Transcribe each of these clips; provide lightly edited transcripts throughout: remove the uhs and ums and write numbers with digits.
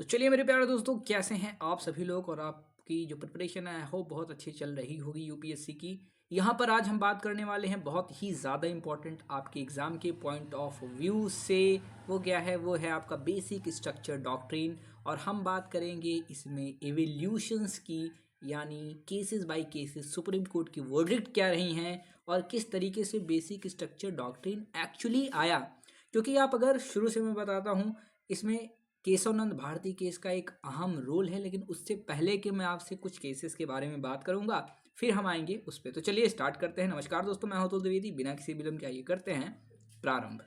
तो चलिए मेरे प्यारे दोस्तों, कैसे हैं आप सभी लोग। और आपकी जो प्रिपरेशन है हो बहुत अच्छी चल रही होगी यूपीएससी की। यहाँ पर आज हम बात करने वाले हैं बहुत ही ज़्यादा इम्पॉर्टेंट आपके एग्ज़ाम के पॉइंट ऑफ व्यू से। वो क्या है, वो है आपका बेसिक स्ट्रक्चर डॉक्ट्रिन। और हम बात करेंगे इसमें एवोल्यूशंस की, यानी cases bye cases supreme court की वर्डिक्ट क्या रही हैं और किस तरीके से बेसिक स्ट्रक्चर डॉक्ट्रिन एक्चुअली आया। क्योंकि आप अगर शुरू से मैं बताता हूँ, इसमें केशवनंद भारती केस का एक अहम रोल है, लेकिन उससे पहले कि मैं आपसे कुछ केसेस के बारे में बात करूंगा, फिर हम आएंगे उस पर। तो चलिए स्टार्ट करते हैं। नमस्कार दोस्तों, मैं अतुल द्विवेदी। बिना किसी विलंब के आइए करते हैं प्रारंभ।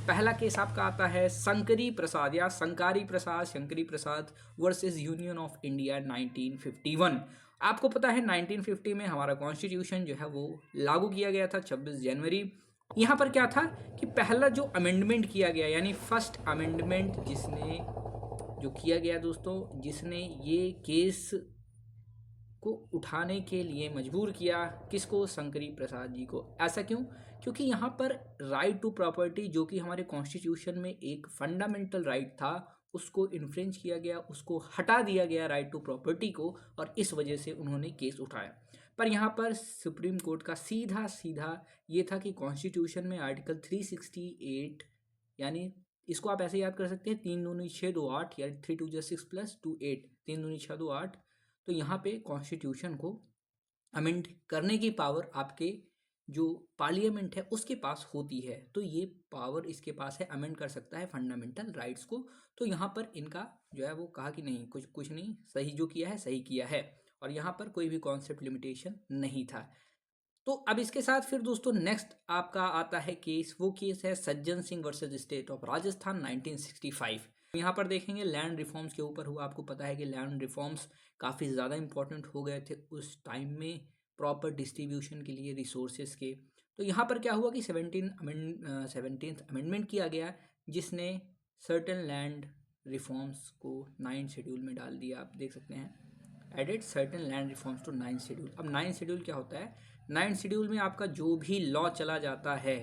पहला केस आपका आता है शंकरी प्रसाद या शंकारी प्रसाद, शंकरी प्रसाद वर्सेस यूनियन ऑफ इंडिया 1951। आपको पता है 1950 में हमारा कॉन्स्टिट्यूशन जो है वो लागू किया गया था 26 जनवरी। यहाँ पर क्या था कि पहला जो अमेंडमेंट किया गया, यानी फर्स्ट अमेंडमेंट जिसने जो किया गया दोस्तों, जिसने ये केस को उठाने के लिए मजबूर किया किसको, शंकरी प्रसाद जी को। ऐसा क्यों? क्योंकि यहाँ पर राइट टू प्रॉपर्टी, जो कि हमारे कॉन्स्टिट्यूशन में एक फंडामेंटल राइट था, उसको इन्फ्रिंज किया गया, उसको हटा दिया गया राइट टू प्रॉपर्टी को, और इस वजह से उन्होंने केस उठाया। पर यहाँ पर सुप्रीम कोर्ट का सीधा सीधा ये था कि कॉन्स्टिट्यूशन में आर्टिकल 368, यानी इसको आप ऐसे याद कर सकते हैं, 3 दूनी 6 2 8, या 3 2 6 + 2 8, 3 दूनी 6 2 8। तो यहाँ पे कॉन्स्टिट्यूशन को अमेंड करने की पावर आपके जो पार्लियामेंट है उसके पास होती है। तो ये पावर इसके पास है, अमेंड कर सकता है फंडामेंटल राइट्स को। तो यहाँ पर इनका जो है वो कहा कि नहीं, कुछ कुछ नहीं, सही जो किया है सही किया है, और यहाँ पर कोई भी कॉन्सेप्ट लिमिटेशन नहीं था। तो अब इसके साथ फिर दोस्तों नेक्स्ट आपका आता है केस, वो केस है Sajjan Singh versus state of Rajasthan 1965। यहाँ पर देखेंगे लैंड रिफॉर्म्स के ऊपर हुआ। आपको पता है कि लैंड रिफॉर्म्स काफ़ी ज़्यादा इंपॉर्टेंट हो गए थे उस टाइम में, प्रॉपर डिस्ट्रीब्यूशन के लिए रिसोर्सेज के। तो यहाँ पर क्या हुआ कि 17th अमेंडमेंट किया गया, जिसने सर्टेन लैंड रिफॉर्म्स को 9 शेड्यूल में डाल दिया। आप देख सकते हैं, added certain land reforms to 9 schedule. अब 9 शेड्यूल क्या होता है? 9 शेड्यूल में आपका जो भी लॉ चला जाता है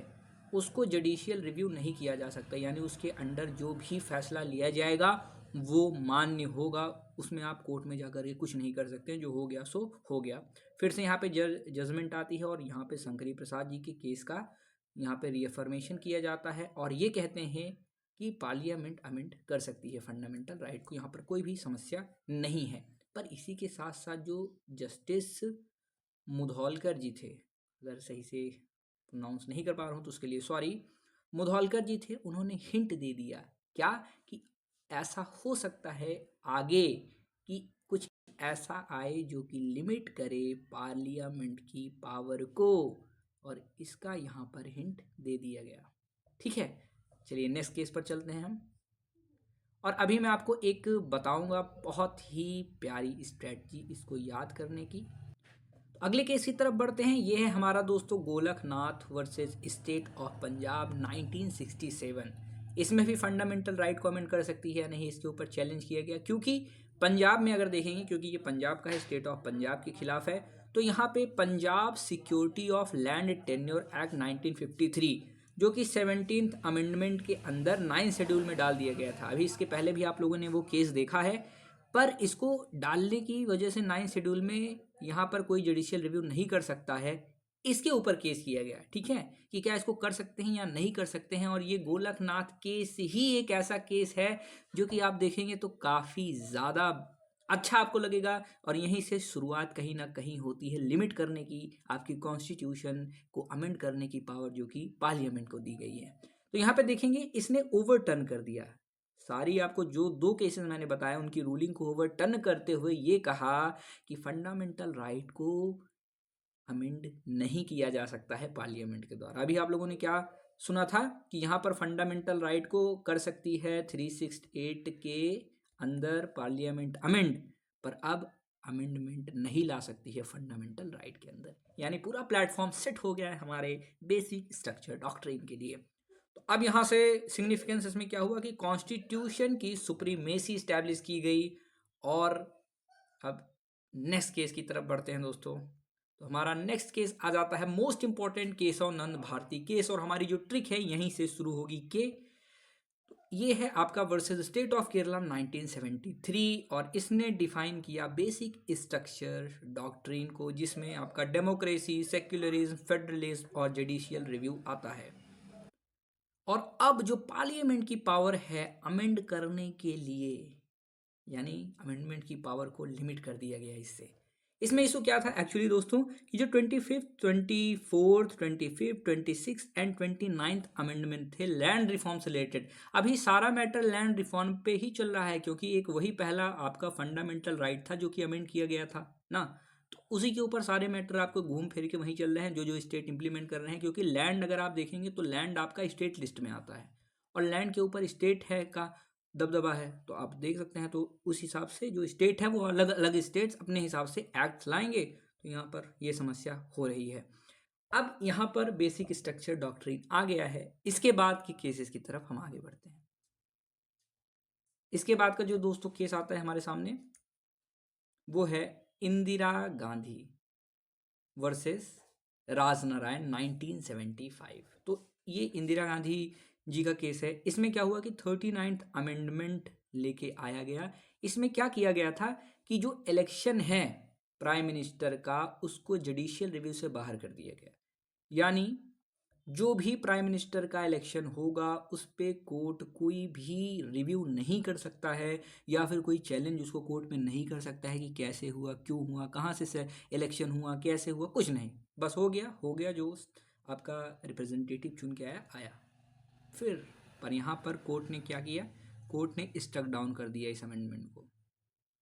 उसको जुडिशियल रिव्यू नहीं किया जा सकता, यानी उसके अंडर जो भी फैसला लिया जाएगा वो मान्य होगा। उसमें आप कोर्ट में जाकर के कुछ नहीं कर सकते, जो हो गया सो हो गया। फिर से यहाँ पे जजमेंट आती है, और यहाँ पे शंकरी प्रसाद जी के केस का यहाँ पे रीअफर्मेशन किया जाता है, और ये कहते हैं कि पार्लियामेंट अमेंड कर सकती है फंडामेंटल राइट को, यहाँ पर कोई भी समस्या नहीं है। पर इसी के साथ साथ जो जस्टिस मुधौलकर जी थे, अगर सही से प्रोनाउंस नहीं कर पा रहा हूँ तो उसके लिए सॉरी, मुधौलकर जी थे, उन्होंने हिंट दे दिया क्या, कि ऐसा हो सकता है आगे कि कुछ ऐसा आए जो कि लिमिट करे पार्लियामेंट की पावर को, और इसका यहाँ पर हिंट दे दिया गया। ठीक है, चलिए नेक्स्ट केस पर चलते हैं हम। और अभी मैं आपको एक बताऊंगा बहुत ही प्यारी स्ट्रेटजी इसको याद करने की। अगले केस की तरफ बढ़ते हैं। ये है हमारा दोस्तों Golaknath versus state of Punjab 1967। इसमें भी फंडामेंटल राइट को अमेंड कर सकती है या नहीं, इसके ऊपर चैलेंज किया गया। क्योंकि पंजाब में अगर देखेंगे, क्योंकि ये पंजाब का है, स्टेट ऑफ पंजाब के खिलाफ है, तो यहाँ पे Punjab security of land tenure act 1953, जो कि 17th अमेंडमेंट के अंदर 9 शेड्यूल में डाल दिया गया था। अभी इसके पहले भी आप लोगों ने वो केस देखा है, पर इसको डालने की वजह से 9 शेड्यूल में यहाँ पर कोई जुडिशियल रिव्यू नहीं कर सकता है, इसके ऊपर केस किया गया। ठीक है, कि क्या इसको कर सकते हैं या नहीं कर सकते हैं। और ये गोलकनाथ केस ही एक ऐसा केस है जो कि आप देखेंगे तो काफ़ी ज़्यादा अच्छा आपको लगेगा, और यहीं से शुरुआत कहीं ना कहीं होती है लिमिट करने की, आपकी कॉन्स्टिट्यूशन को अमेंड करने की पावर जो कि पार्लियामेंट को दी गई है। तो यहाँ पे देखेंगे इसने ओवरटर्न कर दिया सारी, आपको जो दो केसेस मैंने बताया उनकी रूलिंग को ओवरटर्न करते हुए ये कहा कि फंडामेंटल राइट को अमेंड नहीं किया जा सकता है पार्लियामेंट के द्वारा। अभी आप लोगों ने क्या सुना था कि यहाँ पर फंडामेंटल राइट को कर सकती है 368 के अंदर पार्लियामेंट अमेंड, पर अब अमेंडमेंट नहीं ला सकती है फंडामेंटल राइट के अंदर। यानी पूरा प्लेटफॉर्म सेट हो गया है हमारे बेसिक स्ट्रक्चर डॉक्ट्रिन के लिए। तो अब यहाँ से सिग्निफिकेंस इसमें क्या हुआ कि कॉन्स्टिट्यूशन की सुप्रीमेसी स्टैब्लिश की गई। और अब नेक्स्ट केस की तरफ बढ़ते हैं दोस्तों। तो हमारा नेक्स्ट केस आ जाता है मोस्ट इंपॉर्टेंट केशव नंद भारती केस, और हमारी जो ट्रिक है यहीं से शुरू होगी के। तो ये है आपका वर्सेस स्टेट ऑफ केरला 1973 और इसने डिफाइन किया बेसिक स्ट्रक्चर डॉक्ट्रिन को, जिसमें आपका डेमोक्रेसी, सेक्युलरिज्म, फेडरलिज्म और जुडिशियल रिव्यू आता है। और अब जो पार्लियामेंट की पावर है अमेंड करने के लिए, यानी अमेंडमेंट की पावर को लिमिट कर दिया गया इससे। इसमें इशू क्या था एक्चुअली दोस्तों कि जो 25th, 24th, 25th, 26th and 29th amendment थे लैंड रिफॉर्म से रिलेटेड, अभी सारा मैटर लैंड रिफॉर्म पे ही चल रहा है, क्योंकि एक वही पहला आपका फंडामेंटल राइट था जो कि अमेंड किया गया था ना। तो उसी के ऊपर सारे मैटर आपको घूम फिर के वहीं चल रहे हैं जो जो स्टेट इंप्लीमेंट कर रहे हैं, क्योंकि लैंड अगर आप देखेंगे तो लैंड आपका स्टेट लिस्ट में आता है और लैंड के ऊपर स्टेट है का दबदबा है। तो आप देख सकते हैं, तो उस हिसाब से जो स्टेट है वो अलग अलग स्टेट्स अपने हिसाब से एक्ट लाएंगे, तो यहाँ पर ये समस्या हो रही है। अब यहाँ पर बेसिक स्ट्रक्चर डॉक्ट्रिन आ गया है, इसके बाद के केसेस की तरफ हम आगे बढ़ते हैं। इसके बाद का जो दोस्तों केस आता है हमारे सामने वो है इंदिरा गांधी वर्सेस राजनारायण 1975। तो ये इंदिरा गांधी जी का केस है। इसमें क्या हुआ कि 39th अमेंडमेंट लेके आया गया। इसमें क्या किया गया था कि जो इलेक्शन है प्राइम मिनिस्टर का उसको जुडिशियल रिव्यू से बाहर कर दिया गया, यानी जो भी प्राइम मिनिस्टर का इलेक्शन होगा उस पे कोर्ट कोई भी रिव्यू नहीं कर सकता है, या फिर कोई चैलेंज उसको कोर्ट में नहीं कर सकता है कि कैसे हुआ, क्यों हुआ, कहाँ से इलेक्शन हुआ, कैसे हुआ, कुछ नहीं, बस हो गया जो आपका रिप्रेजेंटेटिव चुन के आया आया। फिर पर यहाँ पर कोर्ट ने क्या किया, कोर्ट ने स्ट्रक डाउन कर दिया इस अमेंडमेंट को,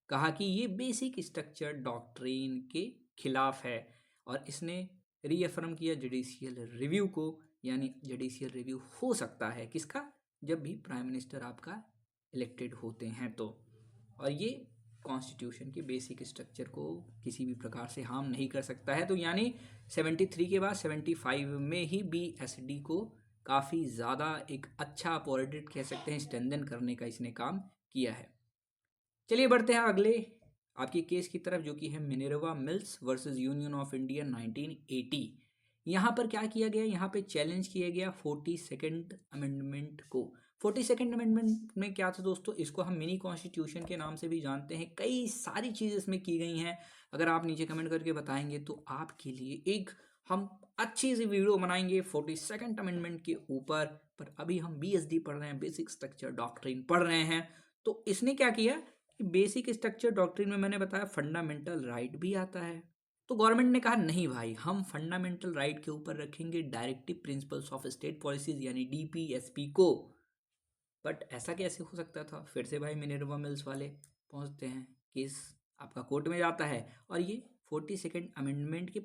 कहा कि ये बेसिक स्ट्रक्चर डॉक्ट्रिन के खिलाफ है, और इसने रीअफर्म किया जुडिशियल रिव्यू को, यानी जुडिशियल रिव्यू हो सकता है किसका, जब भी प्राइम मिनिस्टर आपका इलेक्टेड होते हैं तो। और ये कॉन्स्टिट्यूशन के बेसिक स्ट्रक्चर को किसी भी प्रकार से हार्म नहीं कर सकता है। तो यानी 73 के बाद 75 में ही BSD को काफ़ी ज़्यादा एक अच्छा अपॉर्डेट कह सकते हैं स्ट्रेंथन करने का इसने काम किया है। चलिए बढ़ते हैं अगले आपके केस की तरफ, जो कि है Minerva mills versus Union of India 1980। यहाँ पर क्या किया गया, यहाँ पे चैलेंज किया गया 42nd अमेंडमेंट को। 42nd अमेंडमेंट में क्या था दोस्तों, इसको हम मिनी कॉन्स्टिट्यूशन के नाम से भी जानते हैं। कई सारी चीज़ इसमें की गई हैं, अगर आप नीचे कमेंट करके बताएंगे तो आपके लिए एक हम अच्छी सी वीडियो बनाएंगे 42nd अमेंडमेंट के ऊपर। पर अभी हम BSD पढ़ रहे हैं, बेसिक स्ट्रक्चर डॉक्ट्रिन पढ़ रहे हैं। तो इसने क्या किया, बेसिक स्ट्रक्चर डॉक्ट्रिन में मैंने बताया फंडामेंटल राइट भी आता है। तो गवर्नमेंट ने कहा नहीं भाई, हम फंडामेंटल राइट के ऊपर रखेंगे directive principles of state policies यानी DPSP को। बट ऐसा कैसे हो सकता था, फिर से भाई मिनर्वा मिल्स वाले पहुंचते हैं, केस आपका कोर्ट में जाता है, और ये 42nd अमेंडमेंट के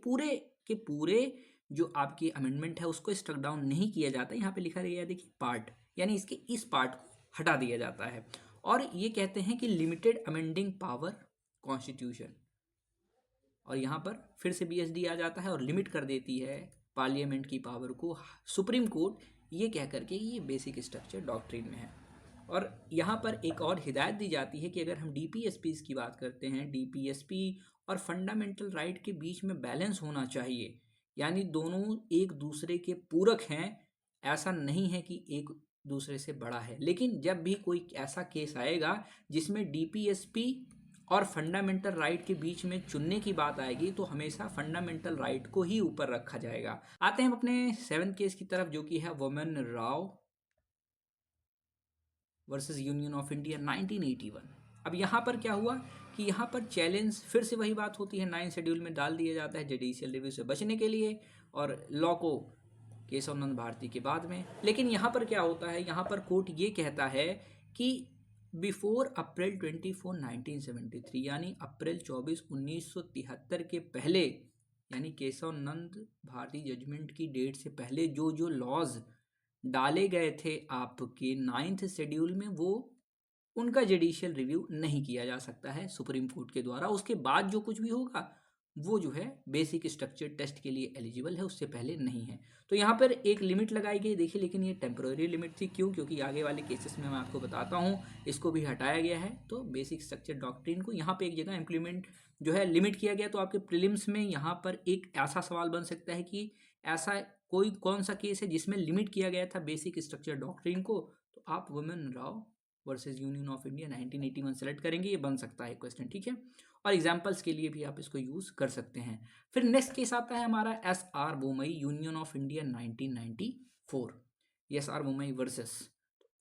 पूरे जो आपकी अमेंडमेंट है उसको स्ट्रक डाउन नहीं किया जाता। यहाँ पे लिखा गया है देखिए पार्ट, यानी इसके इस पार्ट को हटा दिया जाता है, और ये कहते हैं कि लिमिटेड अमेंडिंग पावर कॉन्स्टिट्यूशन। और यहाँ पर फिर से BSD आ जाता है और लिमिट कर देती है पार्लियामेंट की पावर को सुप्रीम कोर्ट, ये कह करके ये बेसिक स्ट्रक्चर डॉक्ट्रिन में है। और यहाँ पर एक और हिदायत दी जाती है कि अगर हम DPSP की बात करते हैं, DPSP और फंडामेंटल राइट के बीच में बैलेंस होना चाहिए, यानी दोनों एक दूसरे के पूरक हैं, ऐसा नहीं है कि एक दूसरे से बड़ा है। लेकिन जब भी कोई ऐसा केस आएगा जिसमें DPSP और फंडामेंटल राइट के बीच में चुनने की बात आएगी, तो हमेशा फंडामेंटल राइट को ही ऊपर रखा जाएगा। आते हैं हम अपने 7th केस की तरफ, जो कि है women Rao versus Union of India 1981। अब यहाँ पर क्या हुआ कि यहाँ पर चैलेंज फिर से वही बात होती है, 9 शेड्यूल में डाल दिया जाता है जुडिशियल रिव्यू से बचने के लिए, और लॉ को केशवानंद भारती के बाद में। लेकिन यहाँ पर क्या होता है, यहाँ पर कोर्ट ये कहता है कि बिफोर अप्रैल 24 1973, यानी अप्रैल 24 1973 के पहले, यानी केशवानंद भारती जजमेंट की डेट से पहले जो जो लॉज डाले गए थे आपके 9th शेड्यूल में, वो उनका जुडिशियल रिव्यू नहीं किया जा सकता है सुप्रीम कोर्ट के द्वारा। उसके बाद जो कुछ भी होगा वो जो है बेसिक स्ट्रक्चर टेस्ट के लिए एलिजिबल है, उससे पहले नहीं है। तो यहाँ पर एक लिमिट लगाई गई देखिए, लेकिन ये टेम्प्रोरी लिमिट थी। क्यों? क्योंकि आगे वाले केसेस में मैं आपको बताता हूँ इसको भी हटाया गया है। तो बेसिक स्ट्रक्चर डॉक्ट्रिन को यहाँ पे एक जगह इम्प्लीमेंट जो है लिमिट किया गया। तो आपके प्रीलिम्स में यहाँ पर एक ऐसा सवाल बन सकता है कि ऐसा कौन सा केस है जिसमें लिमिट किया गया था बेसिक स्ट्रक्चर डॉक्ट्रिन को, तो आप women Rao versus Union of India 1981 select करेंगे, ये बन सकता है क्वेश्चन, ठीक है। और एग्जाम्पल्स के लिए भी आप इसको यूज़ कर सकते हैं। फिर नेक्स्ट केस आता है हमारा S R Bommai union of India 1994, S R Bommai versus.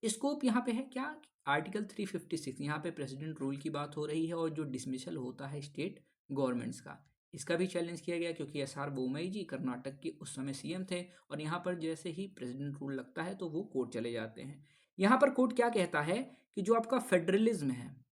Scope यहाँ पे है क्या, आर्टिकल 356, यहाँ पे प्रेसिडेंट रूल की बात हो रही है और जो डिसमिसल होता है स्टेट गवर्नमेंट्स का, इसका भी चैलेंज किया गया क्योंकि एस आर बोमई जी कर्नाटक के उस समय सीएम थे और यहाँ पर जैसे ही प्रेसिडेंट रूल लगता है तो वो कोर्ट चले जाते हैं। यहाँ पर कोर्ट क्या कहता है कि जो आपका फेडरलिज्म है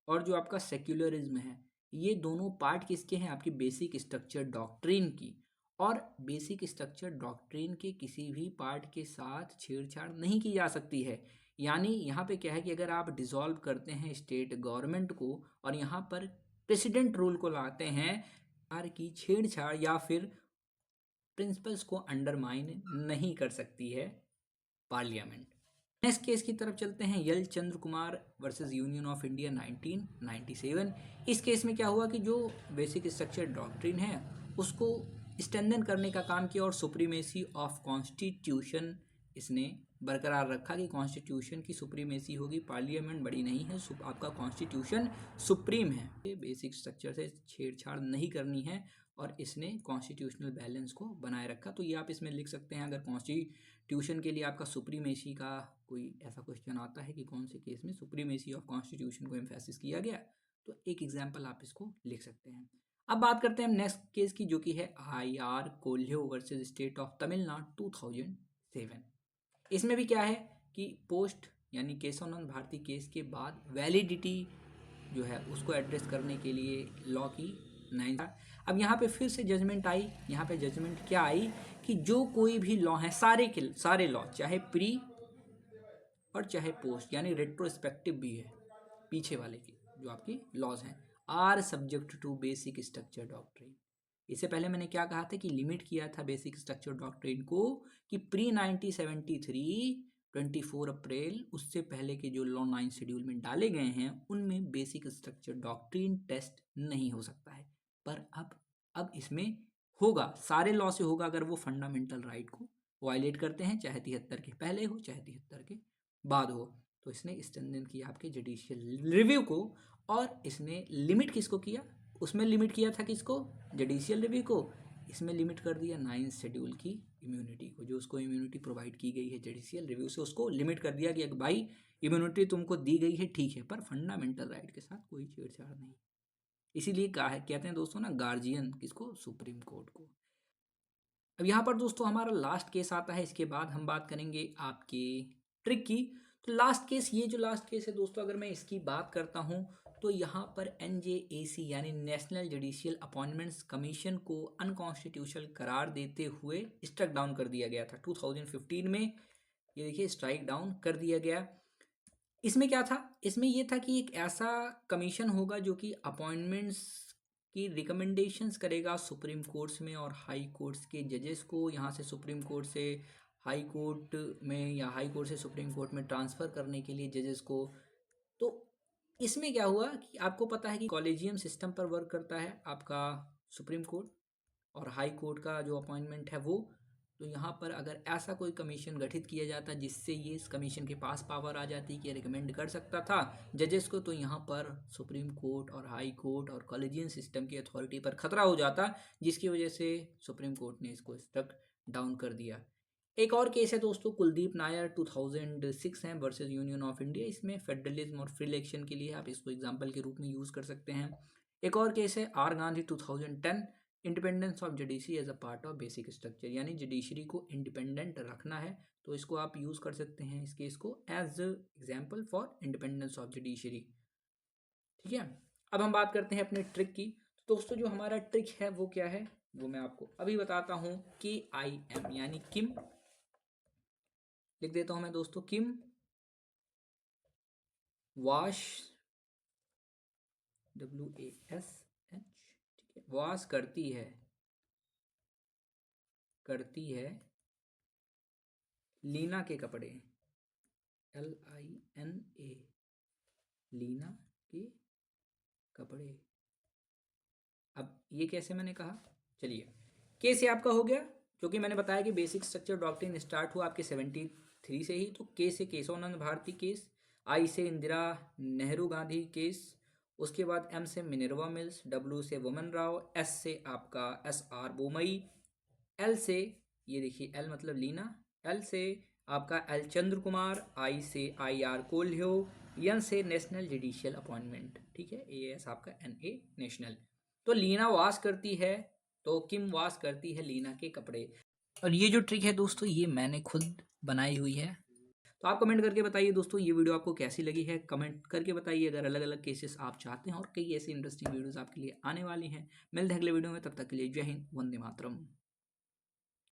और जो आपका सेक्युलरिज्म है, ये दोनों पार्ट किसके हैं, आपकी बेसिक स्ट्रक्चर डॉक्ट्रिन की। और बेसिक स्ट्रक्चर डॉक्ट्रिन के किसी भी पार्ट के साथ छेड़छाड़ नहीं की जा सकती है। यानी यहाँ पे क्या है कि अगर आप डिसॉल्व करते हैं स्टेट गवर्नमेंट को और यहाँ पर प्रेसिडेंट रूल को लाते हैं, की छेड़छाड़ या फिर प्रिंसिपल्स को अंडरमाइन नहीं कर सकती है पार्लियामेंट। नेक्स्ट केस की तरफ चलते हैं, L Chandra Kumar versus Union of India 1997। इस केस में क्या हुआ कि जो बेसिक स्ट्रक्चर डॉक्ट्रिन है उसको स्ट्रेंथन करने का काम किया और सुप्रीमेसी ऑफ कॉन्स्टिट्यूशन इसने बरकरार रखा कि कॉन्स्टिट्यूशन की सुप्रीमेसी होगी, पार्लियामेंट बड़ी नहीं है, आपका कॉन्स्टिट्यूशन सुप्रीम है, बेसिक स्ट्रक्चर से छेड़छाड़ नहीं करनी है और इसने कॉन्स्टिट्यूशनल बैलेंस को बनाए रखा। तो ये आप इसमें लिख सकते हैं, अगर कॉन्स्टिट्यूशन के लिए आपका सुप्रीमेसी का कोई ऐसा क्वेश्चन आता है कि कौन से केस में सुप्रीमेसी ऑफ कॉन्स्टिट्यूशन को एम्फेसिस किया गया, तो एक एग्जाम्पल आप इसको लिख सकते हैं। अब बात करते हैं नेक्स्ट केस की, जो कि है I R Coelho versus State of Tamil Nadu 2007। इसमें भी क्या है कि पोस्ट यानी केशवानंद भारती केस के बाद वैलिडिटी जो है उसको एड्रेस करने के लिए लॉ की 9। अब यहाँ पे फिर से जजमेंट आई। यहाँ पे जजमेंट क्या आई कि जो कोई भी लॉ है, सारे के सारे लॉ, चाहे प्री और चाहे पोस्ट यानी रेट्रोस्पेक्टिव भी है, पीछे वाले की जो आपकी लॉज हैं, are subject to basic structure doctrine. इससे पहले मैंने क्या कहा था कि लिमिट किया था बेसिक स्ट्रक्चर डॉक्ट्रिन को कि प्री 1973 24 अप्रैल उससे पहले के जो लॉ 9 शेड्यूल में डाले गए हैं उनमें बेसिक स्ट्रक्चर डॉक्ट्रिन टेस्ट नहीं हो सकता है। पर अब इसमें होगा, सारे लॉ से होगा अगर वो फंडामेंटल राइट को वायलेट करते हैं, चाहे 73 के पहले हो चाहे 73 के बाद हो। तो इसने स्ट्रेंथन किया आपके जुडिशियल रिव्यू को और इसने लिमिट किसको किया, उसमें लिमिट किया था किसको, जुडिशियल रिव्यू को, इसमें लिमिट कर दिया 9th शेड्यूल की इम्यूनिटी को, जो उसको इम्यूनिटी प्रोवाइड की गई है जुडिशियल रिव्यू से, उसको लिमिट कर दिया कि भाई इम्यूनिटी तुमको दी गई है ठीक है, पर फंडामेंटल राइट के साथ कोई छेड़छाड़ नहीं। इसीलिए कहा है, कहते हैं दोस्तों ना, गार्जियन किसको, सुप्रीम कोर्ट को। अब यहाँ पर दोस्तों हमारा लास्ट केस आता है, इसके बाद हम बात करेंगे आपके ट्रिक की। तो लास्ट केस, ये जो लास्ट केस है दोस्तों, अगर मैं इसकी बात करता हूँ तो यहाँ पर NJAC यानी नेशनल जुडिशियल अपॉइंटमेंट्स कमीशन को अनकॉन्स्टिट्यूशनल करार देते हुए स्ट्राइक डाउन कर दिया गया था 2015 में। ये देखिए स्ट्राइक डाउन कर दिया गया। इसमें क्या था, इसमें ये था कि एक ऐसा कमीशन होगा जो कि अपॉइंटमेंट्स की रिकमेंडेशंस करेगा सुप्रीम कोर्ट्स में और हाई कोर्ट्स के जजेस को, यहाँ से सुप्रीम कोर्ट से हाई कोर्ट में या हाई कोर्ट से सुप्रीम कोर्ट में ट्रांसफ़र करने के लिए जजेस को। तो इसमें क्या हुआ कि आपको पता है कि कॉलेजियम सिस्टम पर वर्क करता है आपका सुप्रीम कोर्ट और हाई कोर्ट का जो अपॉइंटमेंट है वो। तो यहाँ पर अगर ऐसा कोई कमीशन गठित किया जाता जिससे ये इस कमीशन के पास पावर आ जाती कि रिकमेंड कर सकता था जजेस को, तो यहाँ पर सुप्रीम कोर्ट और हाई कोर्ट और कॉलेजियन सिस्टम की अथॉरिटी पर खतरा हो जाता, जिसकी वजह से सुप्रीम कोर्ट ने इसको स्ट्रक डाउन कर दिया। एक और केस है दोस्तों, कुलदीप नायर 2006 है वर्सेस यूनियन ऑफ इंडिया। इसमें फेडरलिज्म और फ्री इलेक्शन के लिए आप इसको एग्जाम्पल के रूप में यूज़ कर सकते हैं। एक और केस है R Gandhi 2010, independence of judiciary as a part of basic structure, यानी जुडिशरी को इंडिपेंडेंट रखना है तो इसको आप यूज़ कर सकते हैं इस केस को as example for independence of judiciary. ठीक है, अब हम बात करते हैं अपने ट्रिक की। तो दोस्तों जो हमारा ट्रिक है वो क्या है, वो मैं आपको अभी बताता हूँ। KIM यानी किम, लिख देता हूँ मैं दोस्तों, किम वॉश, WASH, ठीक है, वॉश करती है लीना के कपड़े, LINA, लीना के कपड़े। अब ये कैसे मैंने कहा, चलिए केस ये आपका हो गया, क्योंकि मैंने बताया कि बेसिक स्ट्रक्चर डॉक्ट्रिन स्टार्ट हुआ आपके 3 से ही, तो के से केशवानंद भारती केस, आई से इंदिरा नेहरू गांधी केस, उसके बाद एम से मिनर्वा मिल्स, डब्ल्यू से वुमन राव, एस से आपका एस आर बोमई, एल से, ये देखिए एल मतलब लीना, एल से आपका एल चंद्र कुमार, आई से आई आर कोल्ह्यो, एन से नेशनल जुडिशियल अपॉइंटमेंट, ठीक है, ए एस आपका एन ए नेशनल। तो लीना वॉश करती है, तो किम वॉश करती है लीना के कपड़े। और ये जो ट्रिक है दोस्तों, ये मैंने खुद बनाई हुई है। तो आप कमेंट करके बताइए दोस्तों, ये वीडियो आपको कैसी लगी है, कमेंट करके बताइए। अगर अलग अलग केसेस आप चाहते हैं और कई ऐसी इंटरेस्टिंग वीडियोस आपके लिए आने वाली हैं। मिलते हैं अगले वीडियो में, तब तक के लिए जय हिंद, वंदे मातरम।